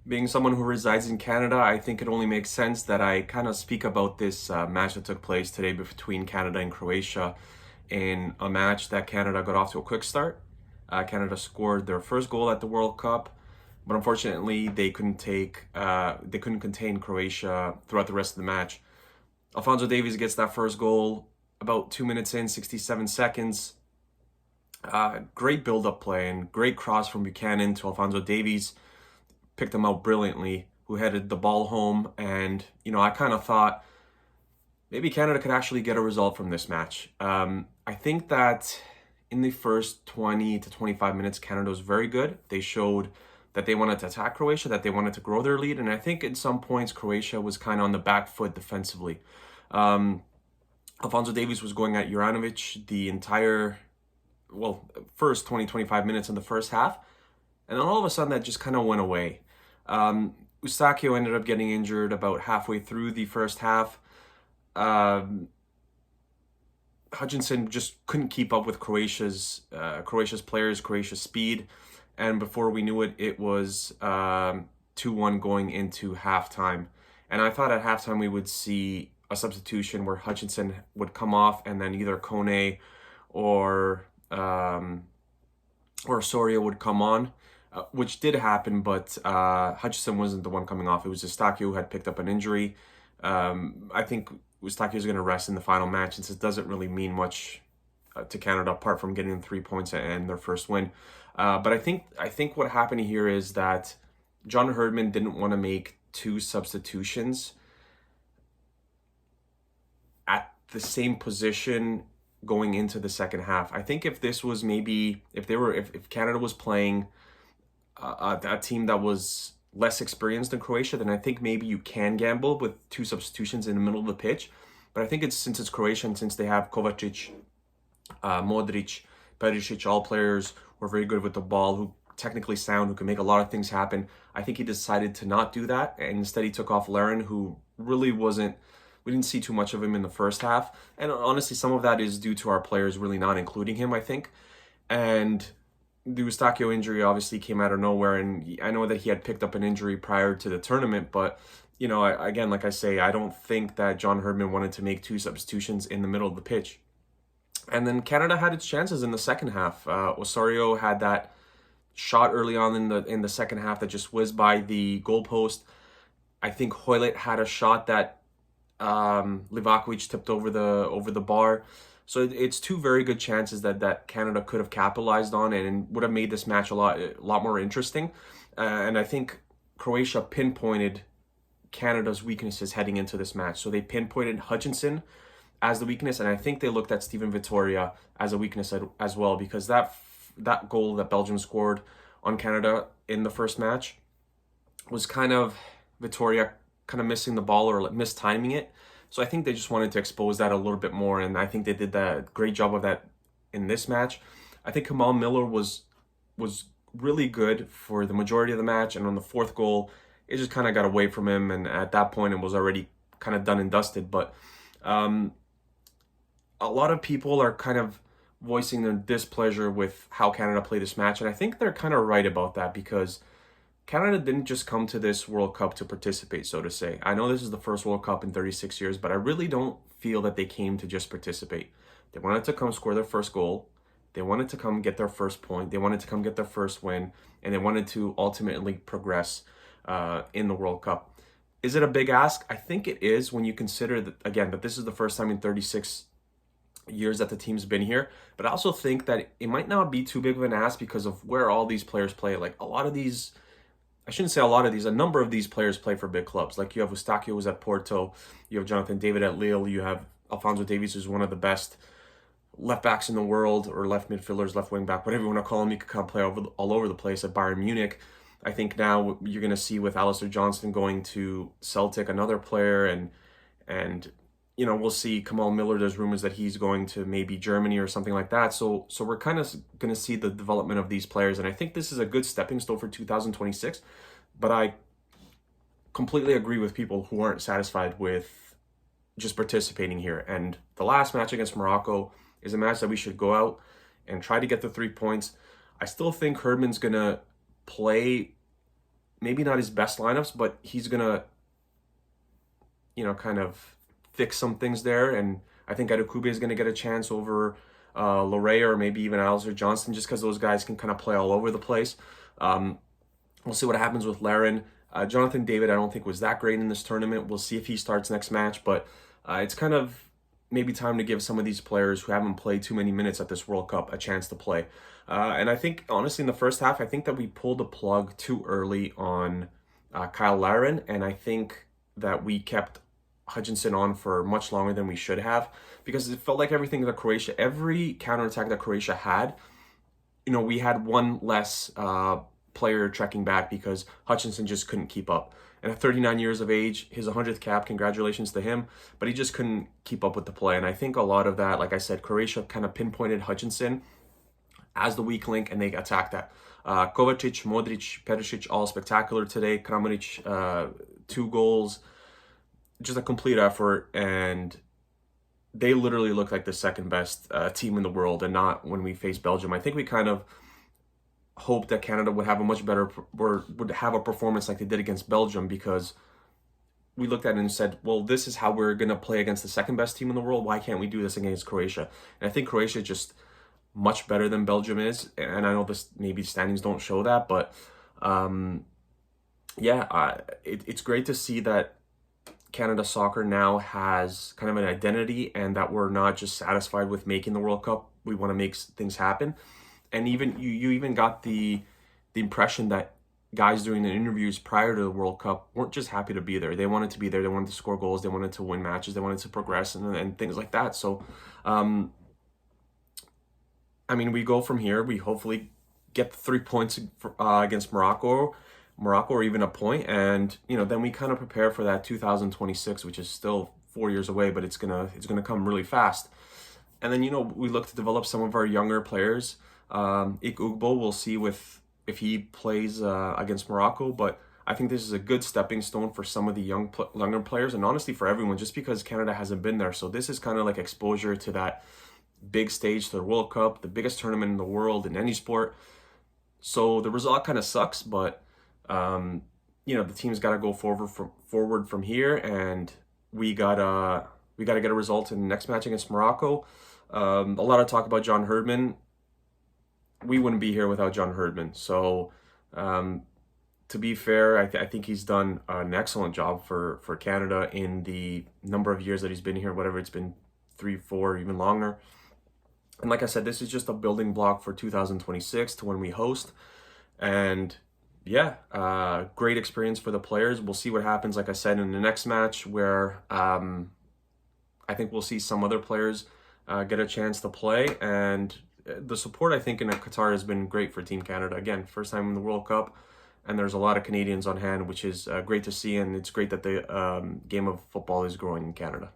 Being someone who resides in Canada, I think it only makes sense that I kind of speak about this match that took place today between Canada and Croatia, in a match that Canada got off to a quick start. Canada scored their first goal at the World Cup, but unfortunately they couldn't contain Croatia throughout the rest of the match. Alphonso Davies gets that first goal about 2 minutes in, 67 seconds. Great build-up play and great cross from Buchanan to Alphonso Davies, picked him out brilliantly, who headed the ball home. And, I kind of thought maybe Canada could actually get a result from this match. I think that in the first 20 to 25 minutes, Canada was very good. They showed that they wanted to attack Croatia, that they wanted to grow their lead. And I think at some points, Croatia was kind of on the back foot defensively. Alphonso Davies was going at Juranovic the entire, first 20, 25 minutes in the first half. And then all of a sudden, that just kind of went away. Eustachio ended up getting injured about halfway through the first half. Hutchinson just couldn't keep up with Croatia's players, Croatia's speed, and before we knew it, it was 2-1 going into halftime. And I thought at halftime we would see a substitution where Hutchinson would come off, and then either Kone or Soria would come on, which did happen, but Hutchinson wasn't the one coming off. It was Eustachio who had picked up an injury. I think Eustachio is going to rest in the final match, since it doesn't really mean much to Canada apart from getting 3 points and their first win. But I think what happened here is that John Herdman didn't want to make two substitutions at the same position going into the second half. I think if this was if Canada was playing a team that was less experienced than Croatia, then I think maybe you can gamble with two substitutions in the middle of the pitch. But I think since it's Croatia, and since they have Kovacic, Modric, Perisic, all players who are very good with the ball, who technically sound, who can make a lot of things happen, I think he decided to not do that, and instead he took off Larin, who really wasn't. We didn't see too much of him in the first half, and honestly, some of that is due to our players really not including him, I think. And the Eustachio injury obviously came out of nowhere, and I know that he had picked up an injury prior to the tournament, but again, like I say, I don't think that John Herdman wanted to make two substitutions in the middle of the pitch. And then Canada had its chances in the second half. Osorio had that shot early on in the second half that just whizzed by the goalpost. I think Hoylett had a shot that Livakovic tipped over the bar. So it's two very good chances that Canada could have capitalized on and would have made this match a lot more interesting. And I think Croatia pinpointed Canada's weaknesses heading into this match. So they pinpointed Hutchinson as the weakness, and I think they looked at Steven Vittoria as a weakness as well, because that goal that Belgium scored on Canada in the first match was kind of Vittoria kind of missing the ball or mistiming it. So I think they just wanted to expose that a little bit more, and I think they did that great job of that in this match. I think Kamal Miller was really good for the majority of the match, and on the fourth goal, it just kind of got away from him, and at that point, it was already kind of done and dusted. But a lot of people are kind of voicing their displeasure with how Canada played this match, and I think they're kind of right about that, because Canada didn't just come to this World Cup to participate, so to say. I know this is the first World Cup in 36 years, but I really don't feel that they came to just participate. They wanted to come score their first goal. They wanted to come get their first point. They wanted to come get their first win, and they wanted to ultimately progress in the World Cup. Is it a big ask? I think it is, when you consider that, again, that this is the first time in 36 years that the team's been here. But I also think that it might not be too big of an ask because of where all these players play. Like a number of these players play for big clubs. Like you have Eustachio, who's at Porto, you have Jonathan David at Lille, you have Alphonso Davies, who's one of the best left backs in the world, or left midfielders, left wing back, whatever you want to call him. You could kind of play all over the place at Bayern Munich. I think now you're going to see with Alistair Johnston going to Celtic, another player, and we'll see Kamal Miller. There's rumors that he's going to maybe Germany or something like that. So we're kind of going to see the development of these players, and I think this is a good stepping stone for 2026. But I completely agree with people who aren't satisfied with just participating here. And the last match against Morocco is a match that we should go out and try to get the 3 points. I still think Herdman's going to play maybe not his best lineups, but he's gonna, kind of fix some things there. And I think Adekugbe is gonna get a chance over Lorrea or maybe even Alistair Johnston, just because those guys can kind of play all over the place. We'll see what happens with Larin. Jonathan David, I don't think was that great in this tournament. We'll see if he starts next match, but it's kind of maybe time to give some of these players who haven't played too many minutes at this World Cup a chance to play. And I think, honestly, in the first half, I think that we pulled the plug too early on Kyle Larin, and I think that we kept Hutchinson on for much longer than we should have, because it felt like every counterattack that Croatia had, we had one less player trekking back because Hutchinson just couldn't keep up. And at 39 years of age, his 100th cap, congratulations to him, but he just couldn't keep up with the play. And I think a lot of that, like I said, Croatia kind of pinpointed Hutchinson as the weak link, and they attacked that. Kovacic, Modric, Perisic, all spectacular today. Kramaric, 2 goals, just a complete effort, and they literally look like the second best team in the world, and not when we faced Belgium. I think we kind of hoped that Canada would have a much better, or would have a performance like they did against Belgium, because we looked at it and said, well, this is how we're going to play against the second best team in the world. Why can't we do this against Croatia? And I think Croatia is just much better than Belgium is. And I know this, maybe standings don't show that, but it's great to see that Canada soccer now has kind of an identity, and that we're not just satisfied with making the World Cup. We want to make things happen. And even you even got the impression that guys during the interviews prior to the World Cup weren't just happy to be there. They wanted to be there. They wanted to score goals. They wanted to win matches. They wanted to progress and things like that. So, we go from here. We hopefully get the 3 points against Morocco, or even a point. And, then we kind of prepare for that 2026, which is still 4 years away, but it's gonna come really fast. And then, we look to develop some of our younger players. Ik Ugbo, we'll see if he plays against Morocco, but I think this is a good stepping stone for some of the younger players, and honestly for everyone, just because Canada hasn't been there. So this is kind of like exposure to that big stage, to the World Cup, the biggest tournament in the world in any sport. So the result kind of sucks, but the team's got to go forward from here, and we gotta get a result in the next match against Morocco. A lot of talk about John Herdman. We wouldn't be here without John Herdman. So, to be fair, I think he's done an excellent job for Canada in the number of years that he's been here, whatever it's been, 3, 4, even longer. And like I said, this is just a building block for 2026 to when we host. And great experience for the players. We'll see what happens, like I said, in the next match, where I think we'll see some other players get a chance to play. And the support, I think, in Qatar has been great for Team Canada. Again, first time in the World Cup, and there's a lot of Canadians on hand, which is great to see, and it's great that the game of football is growing in Canada.